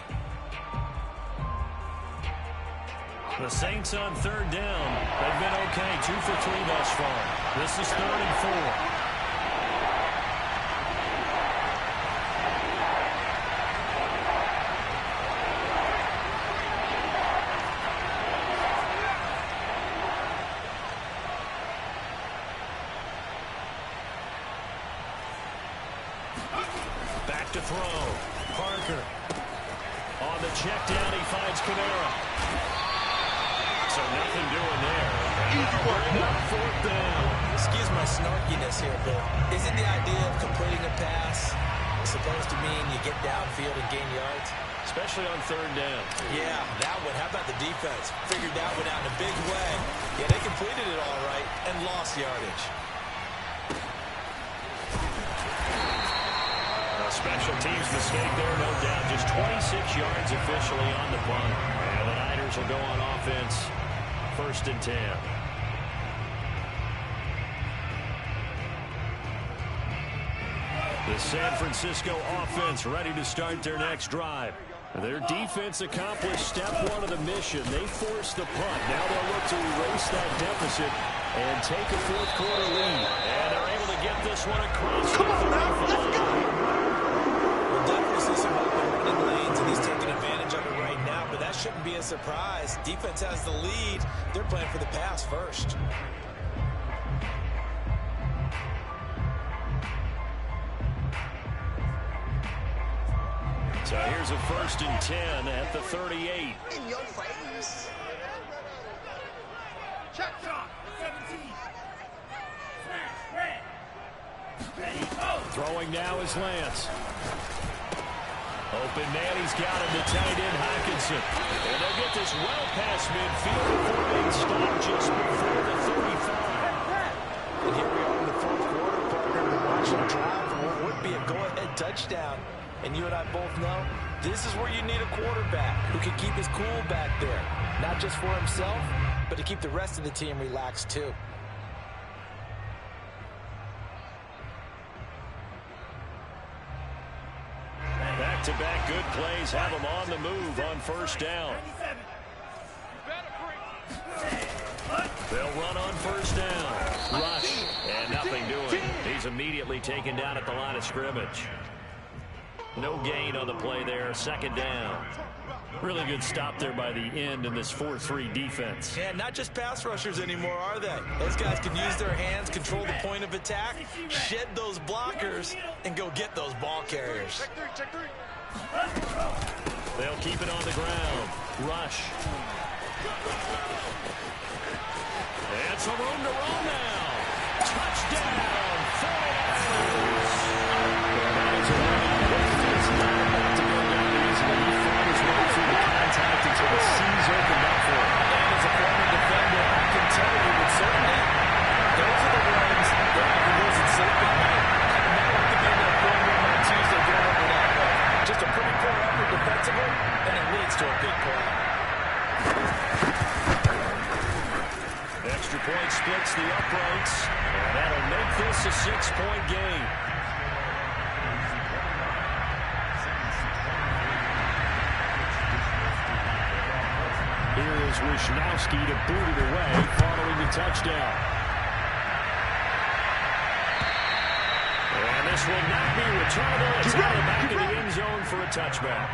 The Saints on third down. They've been okay, 2 for 3 thus far. This is 3rd and 4. Back to throw. Parker. On the check down, he finds Kamara. So nothing doing there. Easy work. Bring up 4th down. Excuse my snarkiness here, but isn't the idea of completing a pass supposed to mean you get downfield and gain yards? Especially on 3rd down. Yeah, that one. How about the defense? Figured that one out in a big way. Yeah, they completed it all right and lost yardage. Special teams mistake there, no doubt. Just 26 yards officially on the punt. And the Niners will go on offense. 1st and 10. The San Francisco offense ready to start their next drive. Their defense accomplished step 1 of the mission. They forced the punt. Now they'll look to erase that deficit and take a 4th quarter lead. And they're able to get this one across. Come on now, let's go. Definitely see some open running lanes, and he's taking advantage of it right now, but that shouldn't be a surprise. Defense has the lead. They're playing for the pass first. So here's a 1st and 10 at the 38. In your face. Check shot. 17. Smash. Red. Ready, go. Throwing now is Lance. Open man, he's got him to tight end Hockenson. And they'll get this well past midfield before being stopped just before the 35. And here we are in the 4th quarter, partner. We're watching a drive for what would be a go-ahead touchdown. And you and I both know this is where you need a quarterback who can keep his cool back there. Not just for himself, but to keep the rest of the team relaxed too. Back-to-back good plays have them on the move on first down. They'll run on first down. Rush, and nothing doing. He's immediately taken down at the line of scrimmage. No gain on the play there. Second down. Really good stop there by the end in this 4-3 defense. Yeah, not just pass rushers anymore, are they? Those guys can use their hands, control the point of attack, shed those blockers, and go get those ball carriers. They'll keep it on the ground. Rush. And some room to roll now. Touchdown, 49ers. That is a run. It's not about to go down easily. He fought his way through the contact until the seas opened up for him. And as a former defender, I can tell you with certainty, those are the ones that I can lose and sleep at night. I do not recommend that going on Tuesday going over that way. Just a pretty poor effort defensively, and it leads to a big play. Extra point splits the uprights, and that'll make this a 6-point game. Here is Wishnowski to boot it away following the touchdown. And this will not be returnable. It's out of the back of the end zone for a touchback.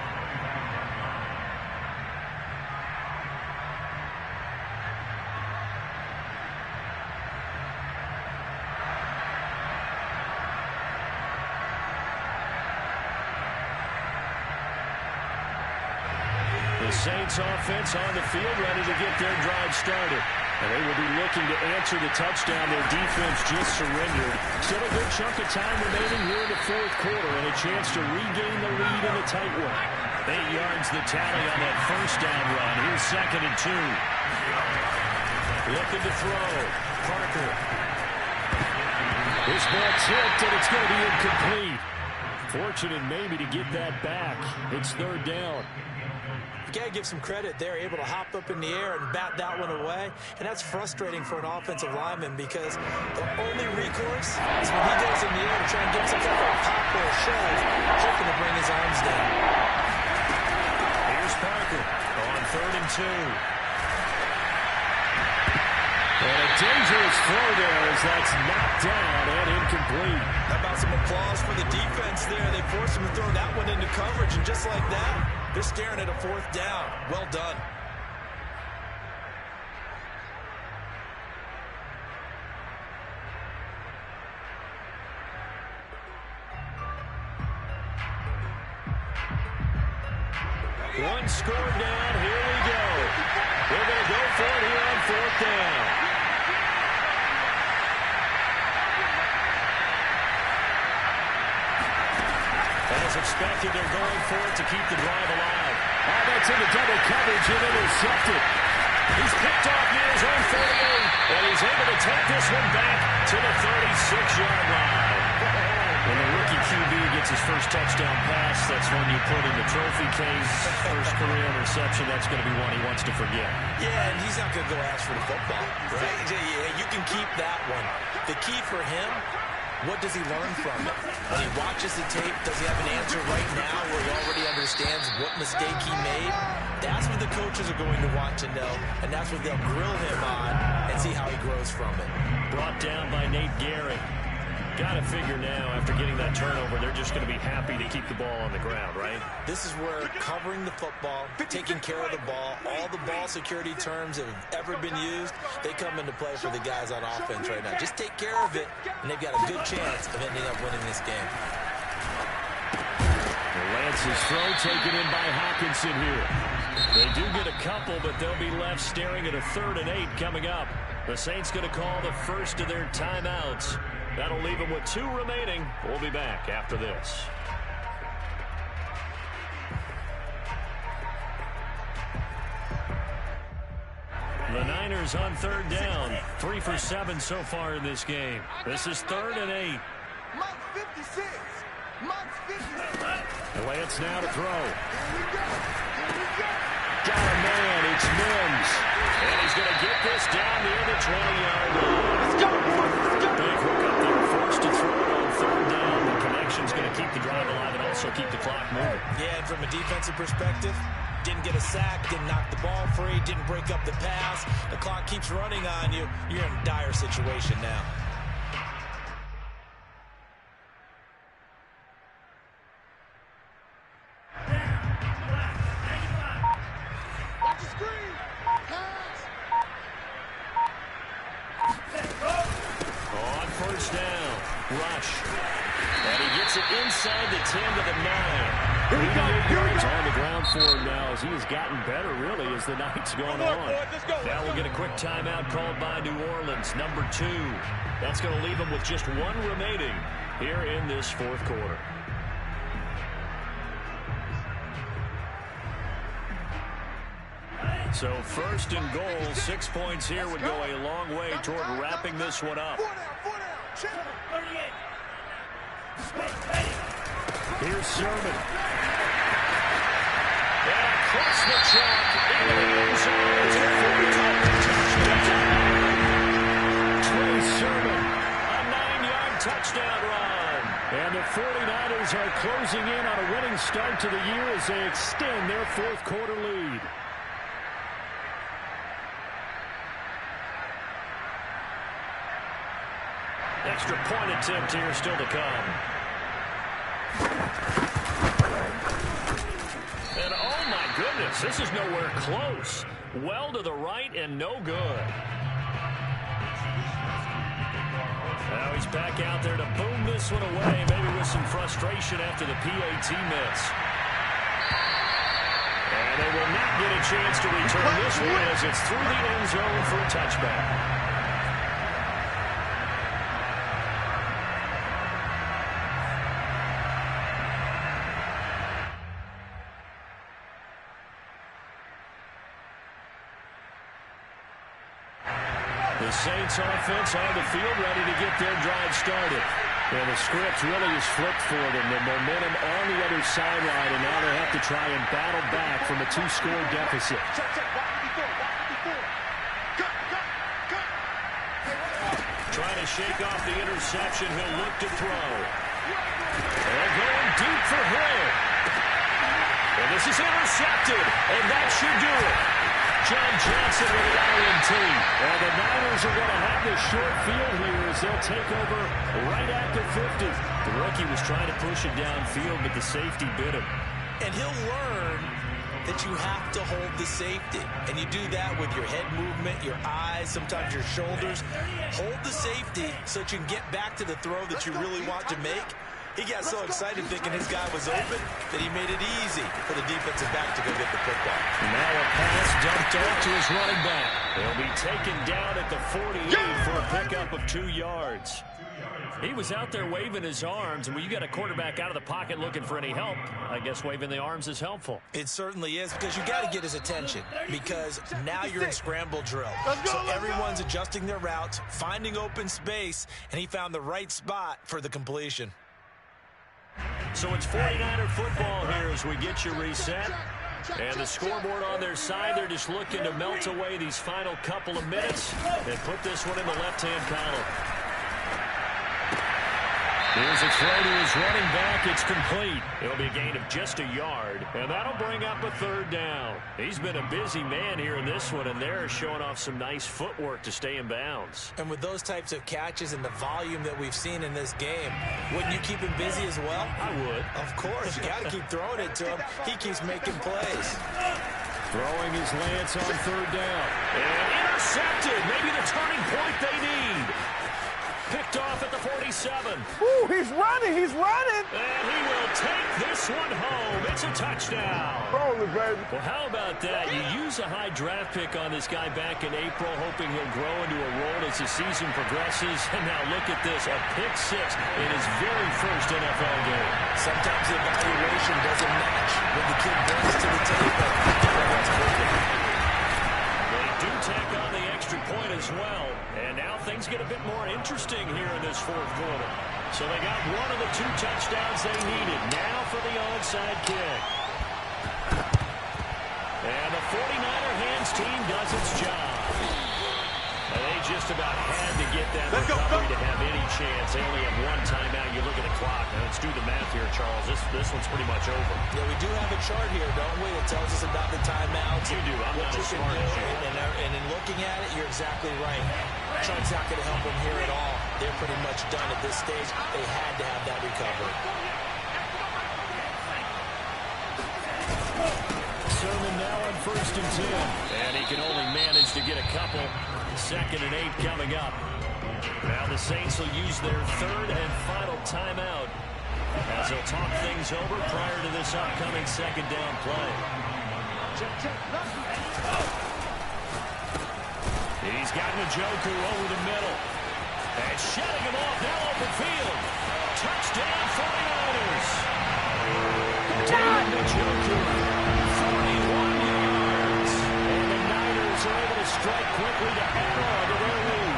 The Saints offense on the field ready to get their drive started. And they will be looking to answer the touchdown their defense just surrendered. Still a good chunk of time remaining here in the fourth quarter and a chance to regain the lead in a tight one. 8 yards the tally on that first down run. Here's 2nd and 2. Looking to throw. Parker. This ball tipped and it's going to be incomplete. Fortunate maybe to get that back. It's 3rd down. You got to give some credit. They're able to hop up in the air and bat that one away. And that's frustrating for an offensive lineman because the only recourse is when he goes in the air to try and get some type of pop or a shove, hoping to bring his arms down. Here's Parker on 3rd and 2. And a dangerous throw there as that's knocked down and incomplete. How about some applause for the defense there? They forced him to throw that one into coverage, and just like that, they're staring at a 4th down. Well done. One score down. Here we go. They're going to go for it here on 4th down. As expected, they're going for it to keep the drive alive. Oh, that's into double coverage and intercepted. He's picked off near his own 48, and he's able to take this one back to the 36-yard line. When the rookie QB gets his first touchdown pass, that's one you put in the trophy case. First career interception, that's going to be one he wants to forget. Yeah, and he's not going to go ask for the football. Right? Yeah, you can keep that one. The key for him, what does he learn from it? When he watches the tape, does he have an answer right now where he already understands what mistake he made? That's what the coaches are going to want to know, and that's what they'll grill him on and see how he grows from it. Brought down by Nate Gehring. Got to figure now, after getting that turnover, they're just going to be happy to keep the ball on the ground, right? This is where covering the football, taking care of the ball, all the ball security terms that have ever been used, they come into play for the guys on offense right now. Just take care of it, and they've got a good chance of ending up winning this game. Lance's throw taken in by Hawkinson here. They do get a couple, but they'll be left staring at a 3rd and 8 coming up. The Saints going to call the first of their timeouts. That'll leave them with 2 remaining. We'll be back after this. The Niners on 3rd down. 3 for 7 so far in this game. This is 3rd and 8. Mike 56. Mike 56. Lance now to throw. Got a man. It's Mims. And he's going to get this down near the 20-yard line. Let's go, boys. Let's go. Big hook up there. Forced to throw it on 3rd down. The connection's going to keep the drive alive and also also keep the clock moving. Yeah, and from a defensive perspective, didn't get a sack, didn't knock the ball free, didn't break up the pass. The clock keeps running on you. You're in a dire situation now. Watch the screen. Pass. On first down, rush. And he gets it inside the 10 to the 9. Here we go. Here we go. On the ground for him now as he has gotten better, really, as the night's gone on. Let's go. Now we'll get a quick timeout called by New Orleans, number 2. That's going to leave them with just 1 remaining here in this fourth quarter. So first and goal, 6 points here would go a long way toward wrapping this one up. 4 down. Check. 38. Here's Sermon. And across the track into the end zone. It's a 40-yard touchdown. Trey Sermon, a 9-yard touchdown run. And the 49ers are closing in on a winning start to the year as they extend their fourth quarter lead. Extra point attempt here still to come. And oh my goodness, this is nowhere close. Well to the right and no good. Now he's back out there to boom this one away, maybe with some frustration after the PAT miss. And they will not get a chance to return this one as it's through the end zone for a touchback. The Saints offense on the field ready to get their drive started. And the script really is flipped for them. The momentum on the other sideline, and now they have to try and battle back from a 2-score deficit. Trying to shake off the interception. He'll look to throw. And going deep for Hill. And this is intercepted, and that should do it. John Johnson with the INT. And the Niners are going to have this short field here as they'll take over right at the 50. The rookie was trying to push it downfield, but the safety bit him. And he'll learn that you have to hold the safety. And you do that with your head movement, your eyes, sometimes your shoulders. Hold the safety so that you can get back to the throw that you really want to make. He got so excited thinking his guy was open that he made it easy for the defensive back to go get the football. Now a pass dumped off to his running back. He'll be taken down at the 48 for a pickup of 2 yards. He was out there waving his arms, and when you got a quarterback out of the pocket looking for any help, I guess waving the arms is helpful. It certainly is, because you got to get his attention, because now you're in scramble drill. So everyone's adjusting their routes, finding open space, and he found the right spot for the completion. So it's 49er football here as we get you reset. And the scoreboard on their side, they're just looking to melt away these final couple of minutes and put this one in the left-hand column. Here's a throw to his running back. It's complete. It'll be a gain of just a yard, and that'll bring up a 3rd down. He's been a busy man here in this one, and they're showing off some nice footwork to stay in bounds. And with those types of catches and the volume that we've seen in this game, wouldn't you keep him busy as well? I would. Of course. You got to keep throwing it to him. He keeps making plays. Throwing his Lance on 3rd down. And intercepted. Maybe the turning point they need. Picked off at the 47. Ooh, he's running. He's running. And he will take this one home. It's a touchdown. Holy baby. Well, how about that? You use a high draft pick on this guy back in April, hoping he'll grow into a role as the season progresses. And now look at this, a pick 6 in his very first NFL game. Sometimes the evaluation doesn't match what the kid brings to the table. They do tack on the extra point as well. And now things get a bit more interesting here in this fourth quarter. So they got one of the 2 touchdowns they needed. Now for the onside kick. And the 49er hands team does its job. And they just about had to get that recovery to have any chance. They only have 1 timeout. You look at the clock, and it's let's do the math here, Charles. This one's pretty much over. Yeah, we do have a chart here, don't we? It tells us about the timeouts. You do. I'm not as smart as you. And in looking at it, you're exactly right. Chart's not going to help them here at all. They're pretty much done at this stage. They had to have that recovery. Sermon now on 1st and 10. And he can only manage to get a couple. 2nd and 8 coming up. Now the Saints will use their 3rd and final timeout as they'll talk things over prior to this upcoming 2nd down play. He's got Njoku over the middle. And shutting him off now open field. Touchdown 49ers. David Njoku, 41 yards. And the Niners are able to strike quickly to add on to their lead.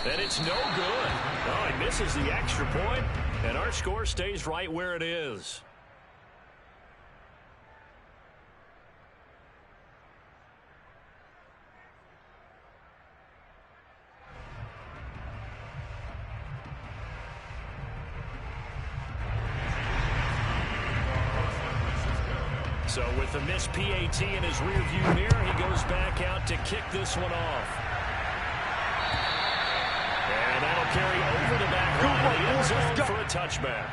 And it's no good. Oh, he misses the extra point, and our score stays right where it is. So with the missed PAT in his rearview mirror, he goes back out to kick this one off. And that'll carry over the back line of the end zone for a touchback.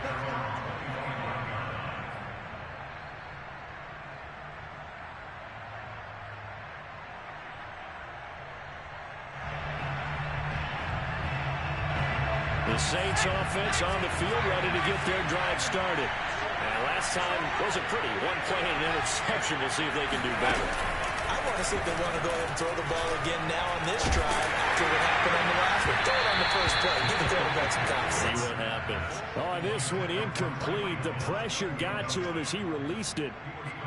The Saints offense on the field ready to get their drive started. And last time wasn't pretty. One play and an interception. We'll see if they can do better. I want to see if they want to go ahead and throw the ball again now on this drive after what happened on the last one. Throw it on the first play. Give the quarterback some confidence. See what happens. On this one, incomplete. The pressure got to him as he released it.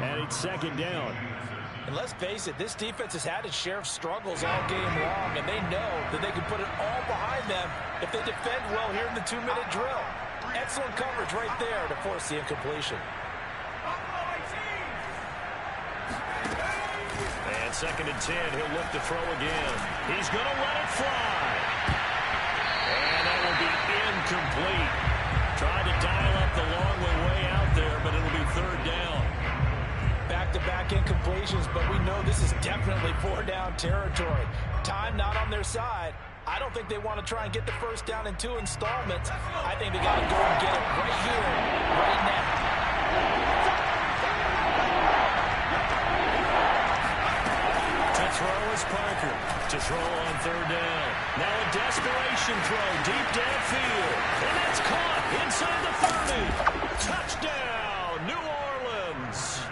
And it's 2nd down. And let's face it, this defense has had its share of struggles all game long, and they know that they can put it all behind them if they defend well here in the 2-minute drill. Excellent coverage right there to force the incompletion. And 2nd and 10, he'll look to throw again. He's going to let it fly. And that will be incomplete. Tried to dial up the long way out there, but it'll be 3rd down. Back-to-back incompletions, but we know this is definitely 4-down territory. Time not on their side. I don't think they want to try and get the 1st down in 2 installments. I think they got to go and get it right here, right now. To throw is Parker. To throw on 3rd down. Now a desperation throw deep downfield. And that's caught inside the 30. Touchdown, New Orleans.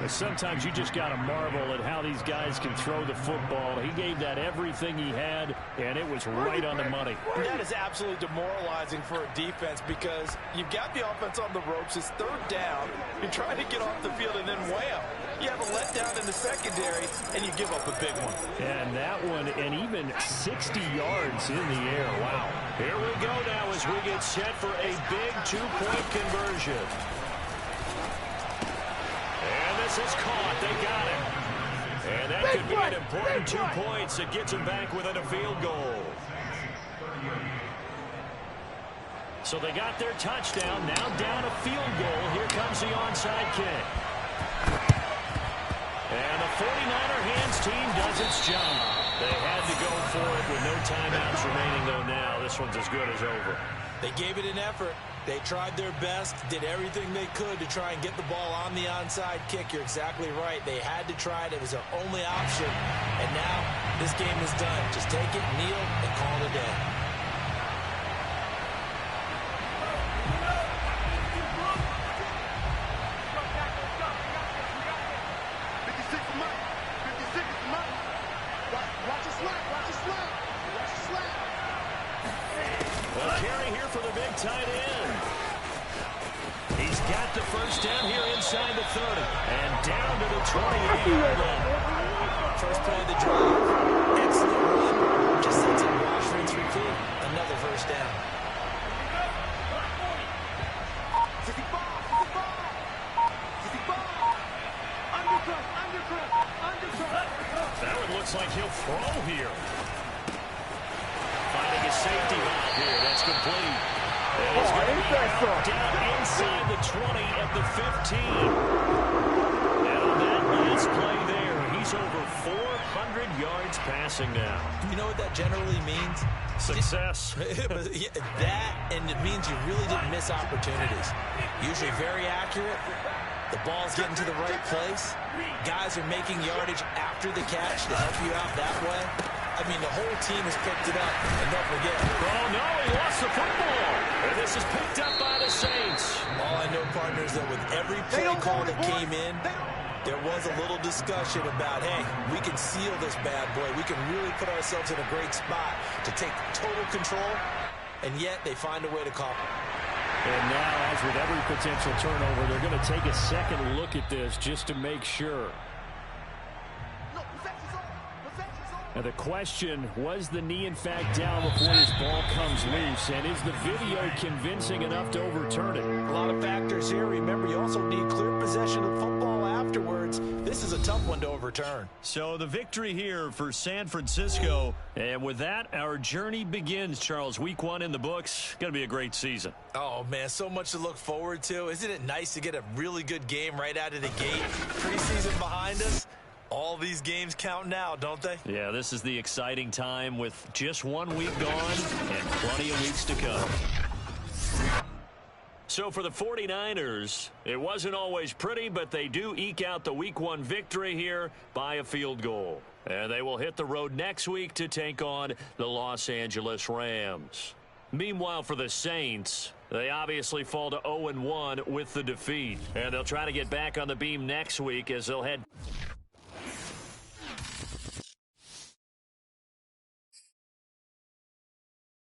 Sometimes you just got to marvel at how these guys can throw the football. He gave that everything he had, and it was right on the money. And that is absolutely demoralizing for a defense because you've got the offense on the ropes. It's 3rd down. You're trying to get off the field, and then wham. You have a letdown in the secondary, and you give up a big one. And that one, and even 60 yards in the air. Wow. Here we go now as we get set for a big 2-point conversion. This is caught. They got it. And that could be an important 2 points. It gets them back within a field goal. So they got their touchdown. Now down a field goal. Here comes the onside kick. And the 49er hands team does its job. They had to go for it with no timeouts remaining, though, now. This one's as good as over. They gave it an effort. They tried their best, did everything they could to try and get the ball on the onside kick. You're exactly right. They had to try it. It was their only option. And now this game is done. Just take it, kneel, and call it a day. Well, carry here for the big tight end. He's got the 1st down here inside the 30. And down to the 28-yard line. First play of the drive. Excellent run. Just sets it wash, rinse, repeat. Another 1st down. That one looks like he'll throw here. complete. And he's going to be down inside the 20 at the 15. And on that last play there, he's over 400 yards passing now. You know what that generally means? Success. That, and it means you really didn't miss opportunities. Usually very accurate. The ball's getting to the right place. Guys are making yardage after the catch to help you out that way. I mean, the whole team has picked it up. And don't forget. Oh, no, he lost the football. And this is picked up by the Saints. All I know, partners, that with every play call that came in, there was a little discussion about, hey, we can seal this bad boy. We can really put ourselves in a great spot to take total control, and yet they find a way to call it. And now, as with every potential turnover, they're going to take a second look at this just to make sure. And the question, was the knee in fact down before this ball comes loose? And is the video convincing enough to overturn it? A lot of factors here. Remember, you also need clear possession of football afterwards. This is a tough one to overturn. So the victory here for San Francisco. And with that, our journey begins, Charles. Week 1 in the books. Going to be a great season. Oh, man, so much to look forward to. Isn't it nice to get a really good game right out of the gate? Preseason behind us. All these games count now, don't they? Yeah, this is the exciting time with just 1 week gone and plenty of weeks to come. So for the 49ers, it wasn't always pretty, but they do eke out the Week 1 victory here by a field goal. And they will hit the road next week to take on the Los Angeles Rams. Meanwhile, for the Saints, they obviously fall to 0-1 with the defeat. And they'll try to get back on the beam next week as they'll head